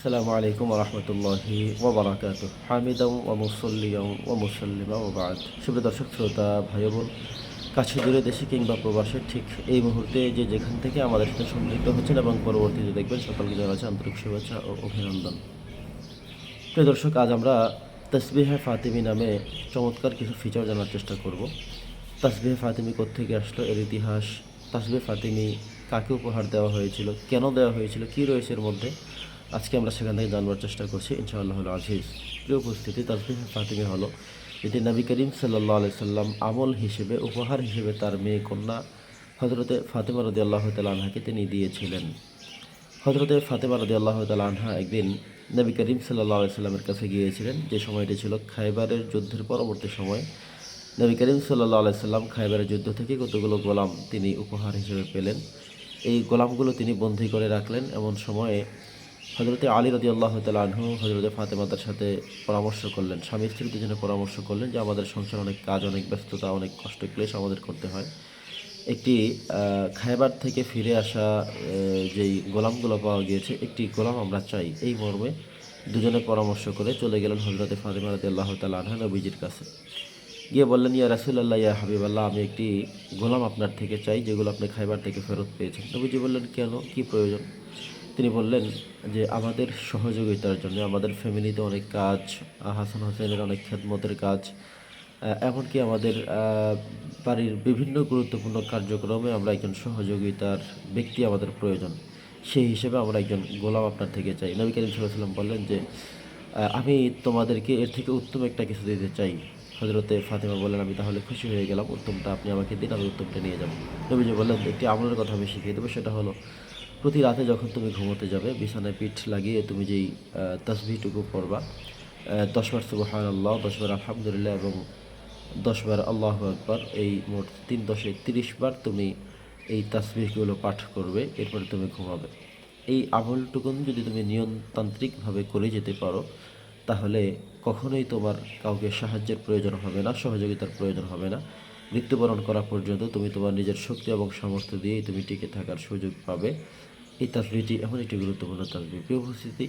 আসসালামু আলাইকুম ওয়া রাহমাতুল্লাহি ওয়া বারাকাতুহু। হামিদাও ওয়া মুসাল্লিয়াও ওয়া মুসাল্লিমা ওয়া বা'দ। সুপ্রিয় দর্শক শ্রোতা ভাই বোন, কাছে দূরে দেশে কিংবা প্রবাসে ঠিক এই মুহূর্তে যে যেখান থেকে আমাদের সাথে সম্পৃক্ত হচ্ছেন এবং পরবর্তীতে দেখবেন সকলকে জানাচ্ছি আন্তরিক শুভেচ্ছা ও অভিনন্দন। প্রিয় দর্শক, আজ আমরা তাসবিহে ফাতিমি নামে চমৎকার কিছু ফিচার জানার চেষ্টা করব। তাসবিহে ফাতিমি কোত্থেকে আসলো, এর ইতিহাস, তাসবিহে ফাতিমি কাকে উপহার দেওয়া হয়েছিল, কেন দেওয়া হয়েছিল, কী রয়েছে এর মধ্যে, আজকে আমরা সেখান থেকে জানবার চেষ্টা করছি ইনশাআল্লাহুল আজিজ। প্রিয় উপস্থিতি, তাসবিহে ফাতিমি হলো এটি নবী করিম সাল্লাল্লাহু আলাইহি সাল্লাম আমল হিসেবে, উপহার হিসেবে তার মেয়ে কন্যা হযরতে ফাতেমা রাদিয়াল্লাহু তাআলা আনহাকে তিনি দিয়েছিলেন। হযরতে ফাতেমা রাদিয়াল্লাহু তাআলা আনহা একদিন নবী করিম সাল্লাল্লাহু আলাইহি সাল্লামের কাছে গিয়েছিলেন, যে সময়টি ছিল খায়বারের যুদ্ধের পরবর্তী সময়। নবী করিম সাল্লাল্লাহু আলাইহি সাল্লাম খায়বারের যুদ্ধ থেকে কতগুলো গোলাম তিনি উপহার হিসেবে পেলেন। এই গোলামগুলো তিনি বন্দী করে রাখলেন। এমন সময়ে হযরতে আলী রাদিয়াল্লাহু তাআলা আনহু হযরতে ফাতেমার সাথে পরামর্শ করলেন, স্বামী স্ত্রী দুজনে পরামর্শ করলেন যে আমাদের সংসারে অনেক কাজ, অনেক ব্যস্ততা, অনেক কষ্ট ক্লেশ আমাদের করতে হয়। একটি খায়বার থেকে ফিরে আসা যেই গোলামগুলো পাওয়া গিয়েছে, একটি গোলাম আমরা চাই। এই মর্মে দুজনে পরামর্শ করে চলে গেলেন হযরতে ফাতেমা রাদিয়াল্লাহু তাআলা আনহা নবীজির কাছে। গিয়ে বললেন, ইয়া রাসূলুল্লাহ, ইয়া হাবিবাল্লাহ, আমি একটি গোলাম আপনার থেকে চাই, যেগুলো আপনি খায়বার থেকে ফেরত পেয়েছেন। নবীজি বললেন, কেন, কি প্রয়োজন? তিনি বললেন যে আমাদের সহযোগিতার জন্য, আমাদের ফ্যামিলিতে অনেক কাজ, হাসান হোসেনের অনেক খেদমতের কাজ, এমনকি আমাদের বাড়ির বিভিন্ন গুরুত্বপূর্ণ কার্যক্রমে আমরা একজন সহযোগিতার ব্যক্তি আমাদের প্রয়োজন। সেই হিসেবে আমরা একজন গোলাম আপনার থেকে চাই। নবী করিম সাল্লাল্লাহু আলাইহি ওয়াসাল্লাম বললেন যে আমি তোমাদেরকে এর থেকে উত্তম একটা কিছু দিতে চাই। হযরতে ফাতেমা বললেন, আমি তাহলে খুশি হয়ে গেলাম, উত্তমটা আপনি আমাকে দিন, আমি উত্তমটা নিয়ে যাব। নবীজি বললেন, একটি আমলের কথা আমি শিখিয়ে দেবো, সেটা হলো প্রতি রাতে যখন তুমি ঘুমোতে যাবে, বিছানায় পিঠ লাগিয়ে তুমি যেই তাসবিহটুকু পড়বা, ১০ বার সুবহানাল্লাহ, ১০ বার আলহামদুলিল্লাহ এবং ১০ বার আল্লাহু আকবার, এই মোট ৩ দশে ৩০ বার তুমি এই তাসবিহগুলো পাঠ করবে, এরপরে তুমি ঘুমাবে। এই আমলটুকুন যদি তুমি নিয়মতান্ত্রিকভাবে করে যেতে পারো, তাহলে কখনোই তোমার কাউকে সাহায্যের প্রয়োজন হবে না, সহযোগিতার প্রয়োজন হবে না। মৃত্যুবরণ করা পর্যন্ত তুমি তোমার নিজের শক্তি এবং সামর্থ্য দিয়েই তুমি টিকে থাকার সুযোগ পাবে। এই তাসবিহটি এমন একটি গুরুত্বপূর্ণ তাসবিহ। প্রিয় উপস্থিতি,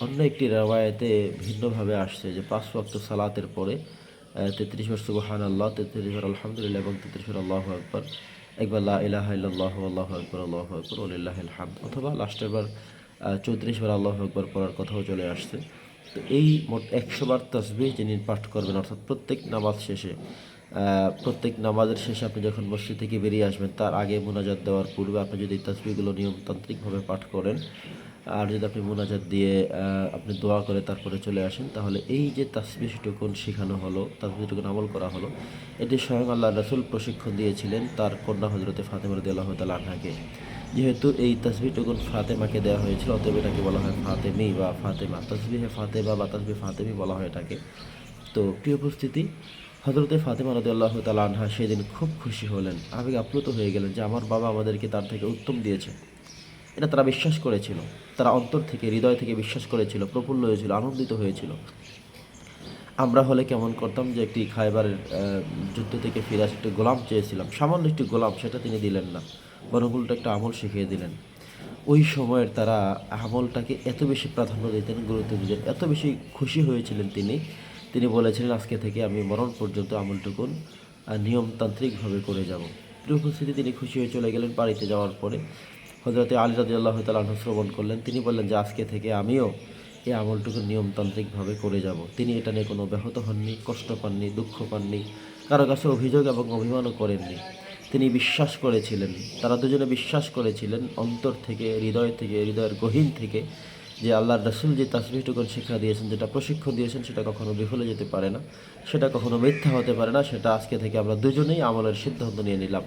অন্য একটি রেওয়ায়েতে ভিন্নভাবে আসছে যে ৫ ওয়াক্ত সালাতের পরে ৩৩ বার সুবহানাল্লাহ, ৩৩ বার আলহামদুলিল্লাহ এবং ৩৩ বার আল্লাহু আকবার, একবার লা ইলাহা ইল্লাল্লাহু আল্লাহু আকবার ওয়া লিল্লাহিল হামদ, অথবা লাস্টের বার ৩৪ বার আল্লাহু আকবার পড়ার কথাও চলে আসছে। তো এই মোট ১০০ বার তাসবিহ যিনি পাঠ করবেন, অর্থাৎ প্রত্যেক নামাজ শেষে, প্রত্যেক নামাজের শেষে আপনি যখন মসজিদ থেকে বেরিয়ে আসবেন, তার আগে মুনাজাত দেওয়ার পূর্বে আপনি যদি এই তাসবিহগুলো নিয়মতান্ত্রিকভাবে পাঠ করেন, আর যদি আপনি মুনাজাত দিয়ে আপনি দোয়া করে তারপরে চলে আসেন, তাহলে এই যে তাসবিহটুকুন শেখানো হলো, তাসবিহটুকুন আমল করা হলো, এটি স্বয়ং আল্লাহর রাসূল প্রশিক্ষণ দিয়েছিলেন তার কন্যা হযরতে ফাতেমা রাদিয়াল্লাহু তাআলা আনহাকে। যেহেতু এই তাসবিহটুকুন ফাতেমাকে দেওয়া হয়েছিল, অতএব এটাকে বলা হয় ফাতেমি বা ফাতেমা, তাসবিহে ফাতেমা বা তাসবিহ ফাতেমি বলা হয় এটাকে। তো প্রিয় উপস্থিতি, হযরতে ফাতেমা রাদিয়াল্লাহু তাআলা আনহা সেদিন খুব খুশি হলেন, আবেগে আপ্লুত হয়ে গেলেন যে আমার বাবা আমাদেরকে তার থেকে উত্তম দিয়েছে। এটা তারা বিশ্বাস করেছিল, তারা অন্তর থেকে, হৃদয় থেকে বিশ্বাস করেছিল, প্রফুল্ল হয়েছিল, আনন্দিত হয়েছিল। আমরা হলে কেমন করতাম যে একটি খায়বারের যুদ্ধ থেকে ফিরে আসে একটি গোলাম চেয়েছিলাম, সামান্য একটি গোলাম, সেটা তিনি দিলেন না, বরং উল্টো একটা আমল শিখিয়ে দিলেন। ওই সময়ের তারা আমলটাকে এত বেশি প্রাধান্য দিতেন, গুরুত্ব দিতেন, এত বেশি খুশি হয়েছিলেন তিনি। তিনি বলেছিলেন, আজকে থেকে আমি মরণ পর্যন্ত আমলটুকুন নিয়মতান্ত্রিকভাবে করে যাব। প্রিয় উপস্থিতি, তিনি খুশি হয়ে চলে গেলেন। বাড়িতে যাওয়ার পরে হযরতে আলী রাদিয়াল্লাহু তাআলা আনহু শ্রবণ করলেন। তিনি বললেন যে আজকে থেকে আমিও এই আমলটুকু নিয়মতান্ত্রিকভাবে করে যাব। তিনি এটা নিয়ে কোনো ব্যাহত হননি, কষ্ট পাননি, দুঃখ পাননি, কারো কাছে অভিযোগ এবং অভিমানও করেননি। তিনি বিশ্বাস করেছিলেন, তারা দুজনে বিশ্বাস করেছিলেন অন্তর থেকে, হৃদয় থেকে, হৃদয়ের গহীন থেকে, যে আল্লাহর রাসূল যে তাসবিহটুকুন শিক্ষা দিয়েছেন, যেটা প্রশিক্ষণ দিয়েছেন, সেটা কখনো বিফলে যেতে পারে না, সেটা কখনো মিথ্যা হতে পারে না। সেটা আজকে থেকে আমরা দুজনেই আমলের সিদ্ধান্ত নিয়ে নিলাম।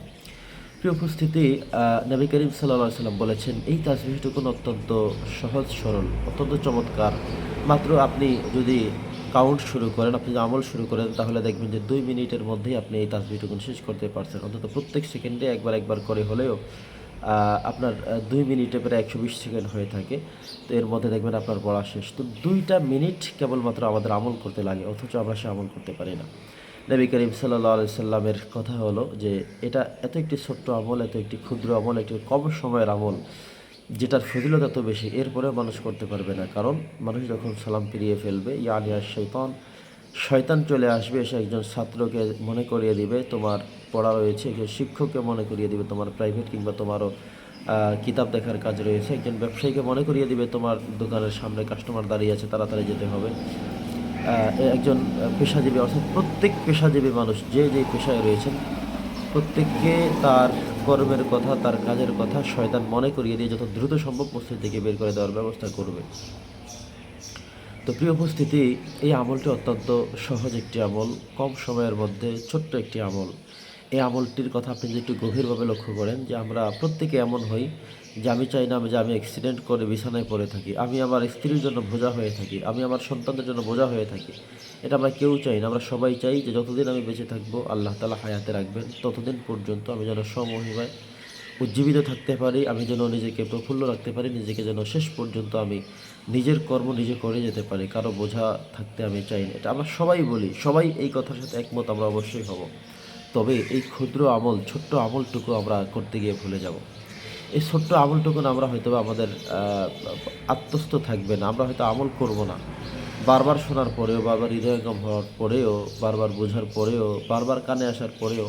প্রিয় উপস্থিতি, নবী করিম সাল্লাল্লাহু আলাইহি সাল্লাম বলেছেন, এই তাসবিহটুকুন অত্যন্ত সহজ সরল, অত্যন্ত চমৎকার। মাত্র আপনি যদি কাউন্ট শুরু করেন, আপনি যদি আমল শুরু করেন, তাহলে দেখবেন যে ২ মিনিটের মধ্যেই আপনি এই তাসবিহটুকুন শেষ করতে পারছেন। অন্তত প্রত্যেক সেকেন্ডে একবার একবার করে হলেও আপনার ২ মিনিটে প্রায় ১২০ সেকেন্ড হয়ে থাকে। তো এর মধ্যে দেখবেন আপনার পড়া শেষ। তো ২টা মিনিট কেবলমাত্র আমাদের আমল করতে লাগে, অথচ আমরা সে আমল করতে পারি না। নবী করিম সাল্লাল্লাহু আলাইহি সাল্লামের কথা হলো যে এটা এত একটি ছোট্ট আমল, এত একটি ক্ষুদ্র আমল, একটি কম সময়ের আমল, যেটার ফজিলত এত বেশি, এরপরেও মানুষ করতে পারবে না। কারণ মানুষ যখন সালাম ফিরিয়ে ফেলবে, ইয়ানি আর শয়তান চলে আসবে, এসে একজন ছাত্রকে মনে করিয়ে দিবে তোমার পড়া রয়েছে, একজন শিক্ষককে মনে করিয়ে দিবে তোমার প্রাইভেট কিংবা তোমারও কিতাব দেখার কাজ রয়েছে, একজন ব্যবসায়ীকে মনে করিয়ে দিবে তোমার দোকানের সামনে কাস্টমার দাঁড়িয়ে আছে, তাড়াতাড়ি যেতে হবে। একজন পেশাজীবী, অর্থাৎ প্রত্যেক পেশাজীবী মানুষ যে যে পেশায় রয়েছেন প্রত্যেককে তার কর্মের কথা, তার কাজের কথা শয়তান মনে করিয়ে দিয়ে যত দ্রুত সম্ভব মসজিদ থেকে বের করে দেওয়ার ব্যবস্থা করবে। তো প্রিয় উপস্থিতি, এই আমলটি অত্যন্ত সহজ একটি আমল, কম সময়ের মধ্যে ছোট্ট একটি আমল। এই আমলটির কথা আপনি যদি একটু গভীরভাবে লক্ষ্য করেন, যে আমরা প্রত্যেকে এমন হই যে আমি চাই না যে আমি অ্যাক্সিডেন্ট করে বিছানায় পড়ে থাকি, আমি আমার স্ত্রীর জন্য বোঝা হয়ে থাকি, আমি আমার সন্তানদের জন্য বোঝা হয়ে থাকি। এটা আমরা কেউ চাই না। আমরা সবাই চাই যে যতদিন আমি বেঁচে থাকবো, আল্লাহ তাআলা হায়াতে রাখবেন, ততদিন পর্যন্ত আমি যেন স্বমহিমায় উজ্জীবিত থাকতে পারি, আমি যেন নিজেকে প্রফুল্ল রাখতে পারি, নিজেকে যেন শেষ পর্যন্ত আমি নিজের কর্ম নিজে করে যেতে পারি, কারো বোঝা থাকতে আমি চাই না। এটা আমরা সবাই বলি, সবাই এই কথার সাথে একমত আমরা অবশ্যই হব। তবে এই ক্ষুদ্র আমল, ছোট্ট আমলটুকু আমরা করতে গিয়ে ভুলে যাব। এই ছোট্ট আমলটুকু আমরা হয়তো আমাদের আত্মস্থ থাকবে না, আমরা হয়তো আমল করব না। বারবার শোনার পরেও, বারবার হৃদয়ঙ্গম হওয়ার পরেও, বারবার বোঝার পরেও, বারবার কানে আসার পরেও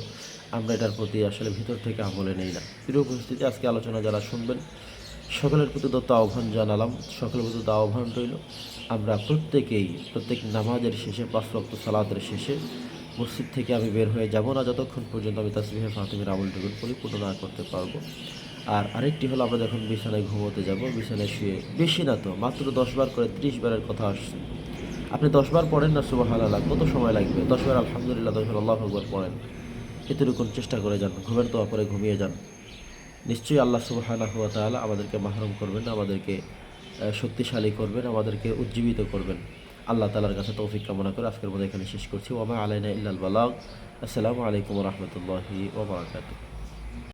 আমরা এটার প্রতি আসলে ভিতর থেকে আমলে নেই না। প্রিয় উপস্থিতি, আজকে আলোচনা যারা শুনবেন সকলের প্রতি দত্ত আহ্বান জানালাম, সকলের প্রতি আহ্বান রইল আমরা প্রত্যেকেই প্রত্যেক নামাজের শেষে, 5 ওয়াক্ত সালাতের শেষে মসজিদ থেকে আমি বের হয়ে যাব না যতক্ষণ পর্যন্ত আমি তাসবিহে ফাতিমের আমলটুকু পরিপূর্ণ না করতে পারবো। আর আরেকটি হলো, আমরা যখন বিছানায় ঘুমোতে যাব, বিছানায় শুয়ে বেশি না তো মাত্র 10 বার করে 30 বারের কথা আসছে, আপনি 10 বার পড়েন না সুবহানাল্লাহ, কত সময় লাগবে? 10 বার আলহামদুলিল্লাহ, 10 বার আল্লাহু আকবার পড়েন, এতটুকুন চেষ্টা করে যান, ঘুমের দোয়া পরে ঘুমিয়ে যান। নিশ্চয়ই আল্লাহ সুবহানাহু ওয়া তাআলা আমাদেরকে মাহরুম করবেন না, আমাদেরকে শক্তিশালী করবেন, আমাদেরকে উজ্জীবিত করবেন। আল্লাহ তাআলার কাছে তৌফিক কামনা করে আজকের মতো এখানে শেষ করছি। ওয়া মা আলাইনা ইল্লাল বালাগ। আসসালামু আলাইকুম ওয়া রাহমাতুল্লাহি ওয়া বারাকাতুহু।